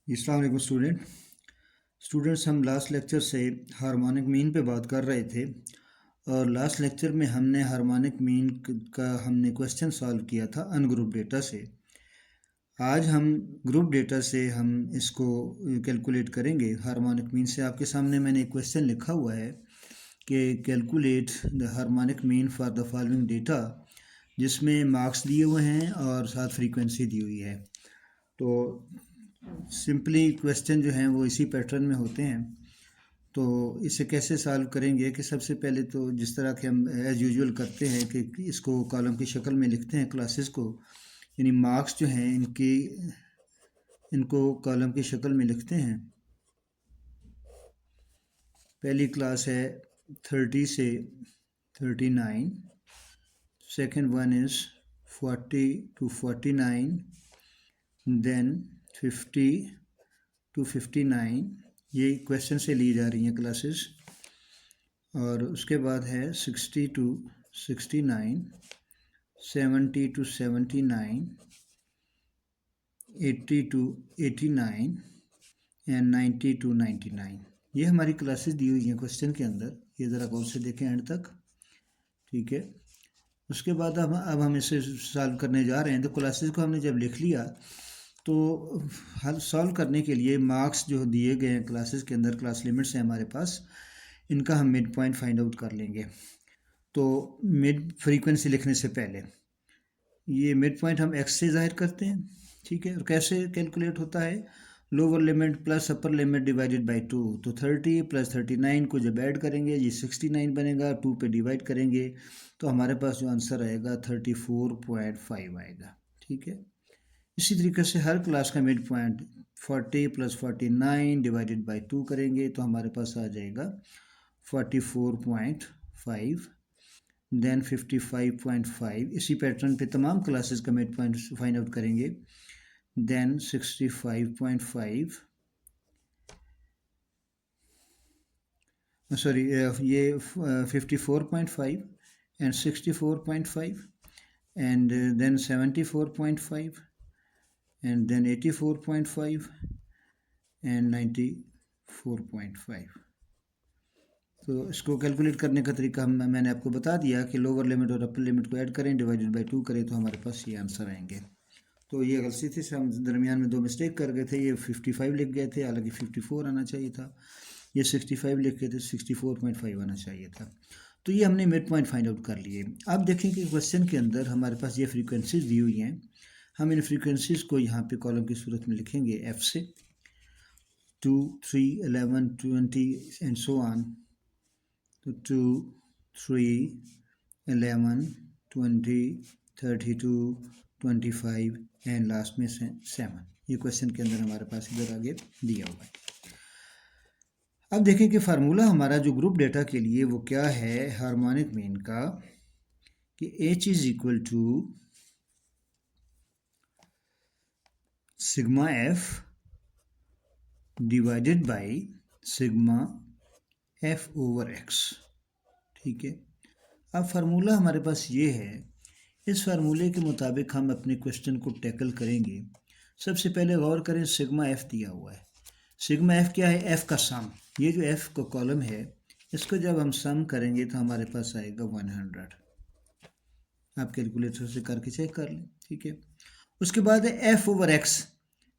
अस्सलाम वालेकुम स्टूडेंट्स हम लास्ट लेक्चर से हार्मोनिक मीन पे बात कर रहे थे और लास्ट लेक्चर में हमने हार्मोनिक मीन का हमने क्वेश्चन सॉल्व किया था अनग्रुप डेटा से। आज हम ग्रुप डेटा से हम इसको कैलकुलेट करेंगे। हार्मोनिक मीन से आपके सामने मैंने एक क्वेश्चन लिखा हुआ है कि calculate the harmonic mean for the following data, जिसमें मार्क्स दिए हुए हैं और साथ फ्रीक्वेंसी दी हुई है। तो सिंपली क्वेश्चन जो हैं वो इसी पैटर्न में होते हैं। तो इसे कैसे सॉल्व करेंगे कि सबसे पहले तो जिस तरह के हम एज यूजुअल करते हैं कि इसको कॉलम की शक्ल में लिखते हैं क्लासेस को, यानी मार्क्स जो हैं इनको कॉलम की शक्ल में लिखते हैं। पहली क्लास है 30 से 39, second one is 40 to 49, then 50 to 59। ये क्वेश्चन से ली जा रही हैं क्लासेस। और उसके बाद है 60 to 69, 70 to 79, 80 to 89 and 90 to 99। ये हमारी क्लासेस दी हुई हैं क्वेश्चन के अंदर। ये ज़रा गौर से देखें एंड तक, ठीक है। उसके बाद अब हम इसे सॉल्व करने जा रहे हैं। तो क्लासेस को हमने जब लिख लिया तो हल सॉल्व करने के लिए मार्क्स जो दिए गए हैं क्लासेस के अंदर, क्लास लिमिट्स हैं हमारे पास, इनका हम मिड पॉइंट फाइंड आउट कर लेंगे। तो मिड फ्रीक्वेंसी लिखने से पहले ये मिड पॉइंट हम एक्स से ज़ाहिर करते हैं, ठीक है। और कैसे कैलकुलेट होता है? Lower limit plus upper limit divided by 2। तो 30 प्लस 39 को जब ऐड करेंगे ये 69 बनेगा, 2 पे डिवाइड करेंगे तो हमारे पास जो आंसर आएगा 34.5 आएगा, ठीक है। इसी तरीके से हर क्लास का mid point 40 plus 49 divided by 2 करेंगे तो हमारे पास आ जाएगा 44.5, देन 55.5। इसी पैटर्न पे तमाम क्लासेस का मिड पॉइंट फाइंड आउट करेंगे। देन 65.5, सॉरी ये 54.5 and 64.5 and then 74.5 and then 84.5 and 94.5। तो इसको कैलकुलेट करने का तरीका मैंने आपको बता दिया कि लोअर लिमिट और अपर लिमिट को ऐड करें, डिवाइडेड बाय 2 करें तो हमारे पास ये आंसर आएंगे। तो ये गलती थी, हम दरमियान में 2 मिस्टेक कर गए थे। ये 55 लिख गए थे, हालांकि 54 आना चाहिए था। ये 65 लिख गए थे, 64.5 आना चाहिए था। तो ये हमने मिड पॉइंट फाइंड आउट कर लिए। अब देखें कि क्वेश्चन के अंदर हमारे पास ये फ्रीक्वेंसीज दी हुई हैं। हम इन फ्रीक्वेंसीज को यहाँ पे कॉलम की सूरत में लिखेंगे एफ से 2, 3, 11, 20 एंड सो ऑन। तो 2, 3, 11, 20, 32, 25 एंड लास्ट में 7। ये क्वेश्चन के अंदर हमारे पास इधर आगे दिया हुआ है। अब देखें कि फार्मूला हमारा जो ग्रुप डेटा के लिए वो क्या है हार्मोनिक मीन का, कि H is equal to sigma F divided by sigma F over X, ठीक है। अब फार्मूला हमारे पास ये है। इस फार्मूले के मुताबिक हम अपने क्वेश्चन को टैकल करेंगे। सबसे पहले गौर करें, सिग्मा एफ दिया हुआ है। सिग्मा एफ क्या है? एफ का सम। ये जो एफ का कॉलम है इसको जब हम सम करेंगे तो हमारे पास आएगा 100। आप कैलकुलेटर से करके चेक कर लें, ठीक है। उसके बाद है F over x.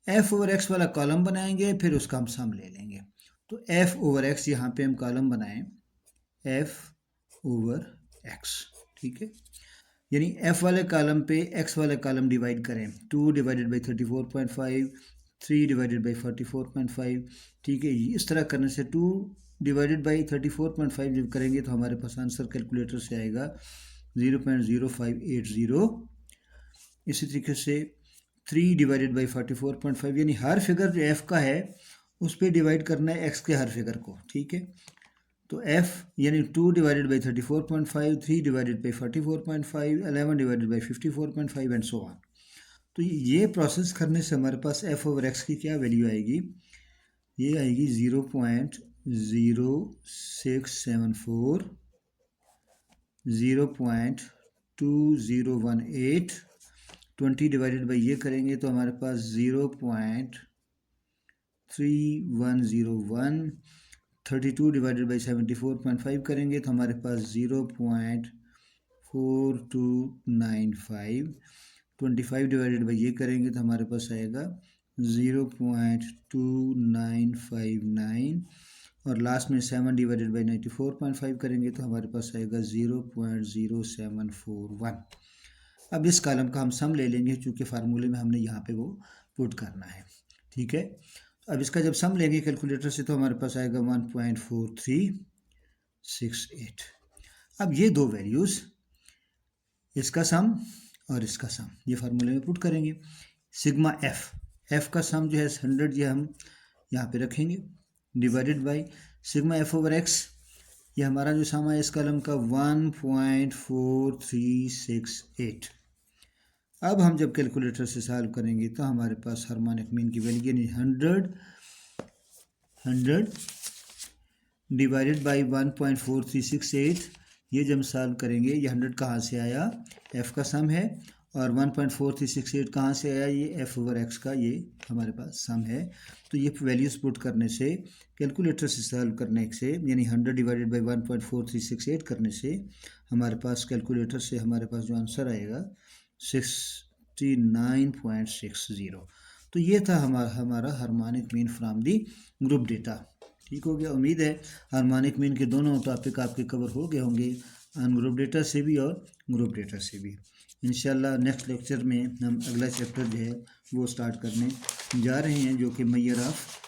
F over x वाला कॉलम बनाएंगे, फिर उसका हम सम ले लेंगे। तो एफ ओवर एक्स यहाँ पे हम कॉलम बनाएं, एफ ओवर एक्स, ठीक है। यानी एफ वाले कॉलम पे एक्स वाले कॉलम डिवाइड करें। 2 डिवाइडेड बाई 34.5, 3 डिवाइडेड बाई 44.5, ठीक है। इस तरह करने से 2 डिवाइडेड बाई 34.5 जब करेंगे तो हमारे पास आंसर कैलकुलेटर से आएगा 0.0580। इसी तरीके से 3 डिवाइडेड बाई 44.5, यानी हर फिगर जो एफ का है उस पर डिवाइड करना है एक्स के हर फिगर को, ठीक है। तो f यानी 2 divided by 34.5, 3 divided by 44.5, 11 divided by 54.5 and so on. तो ये प्रोसेस करने से हमारे पास f ओवर x की क्या वैल्यू आएगी? ये आएगी 0.0674, 0.2018। 20 डिवाइडेड बाई ये करेंगे तो हमारे पास 0.20 3101। 32 डिवाइडेड बाई 74.5 करेंगे तो हमारे पास 0.4295। 25 डिवाइडेड बाई ये करेंगे तो हमारे पास आएगा 0.2959 और लास्ट में 7 डिवाइडेड बाई 94.5 करेंगे तो हमारे पास आएगा 0.0741। अब इस कॉलम का हम सम ले लेंगे क्योंकि फार्मूले में हमने यहाँ पे वो पुट करना है। ठीक है, अब इसका जब सम लेंगे कैलकुलेटर से तो हमारे पास आएगा 1.4368। अब ये दो वैल्यूज़, इसका सम और इसका सम, ये फार्मूले में पुट करेंगे। सिग्मा एफ का सम जो है 100, ये हम यहाँ पे रखेंगे, divided by sigma F over x, ये हमारा जो सम है इस कॉलम का 1.4368। अब हम जब कैलकुलेटर से सॉल्व करेंगे तो हमारे पास हार्मोनिक मीन की वैल्यू यानी 100 डिवाइडेड बाई 1.4368, ये जब सॉल्व करेंगे ये 100 कहाँ से आया, एफ़ का सम है, और 1.4368 कहाँ से आया, ये एफ़ ओवर एक्स का ये हमारे पास सम है। तो ये वैल्यूज़ पुट करने से, कैलकुलेटर से सॉल्व करने से, यानी 100 डिवाइडेड बाई 1.4368 करने से हमारे पास कैलकुलेटर से हमारे पास जो आंसर आएगा 69.60। तो ये था हमारा harmonic mean from the group data. ठीक हो गया। उम्मीद है हार्मोनिक मीन के दोनों टॉपिक आपके कवर हो गए होंगे, अनग्रुप डेटा से भी और ग्रुप डेटा से भी। इंशाल्लाह नेक्स्ट लेक्चर में हम अगला चैप्टर जो है वो स्टार्ट करने जा रहे हैं, जो कि मेजर ऑफ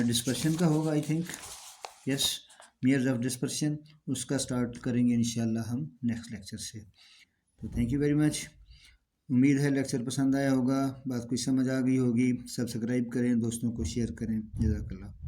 डिस्पर्शन का होगा, I think, yes, measures of dispersion, उसका स्टार्ट करेंगे इंशाल्लाह हम नेक्स्ट लेक्चर से। तो थैंक यू वेरी मच। उम्मीद है लेक्चर पसंद आया होगा, बात कुछ समझ आ गई होगी। सब्सक्राइब करें, दोस्तों को शेयर करें। जज़ाकल्लाह।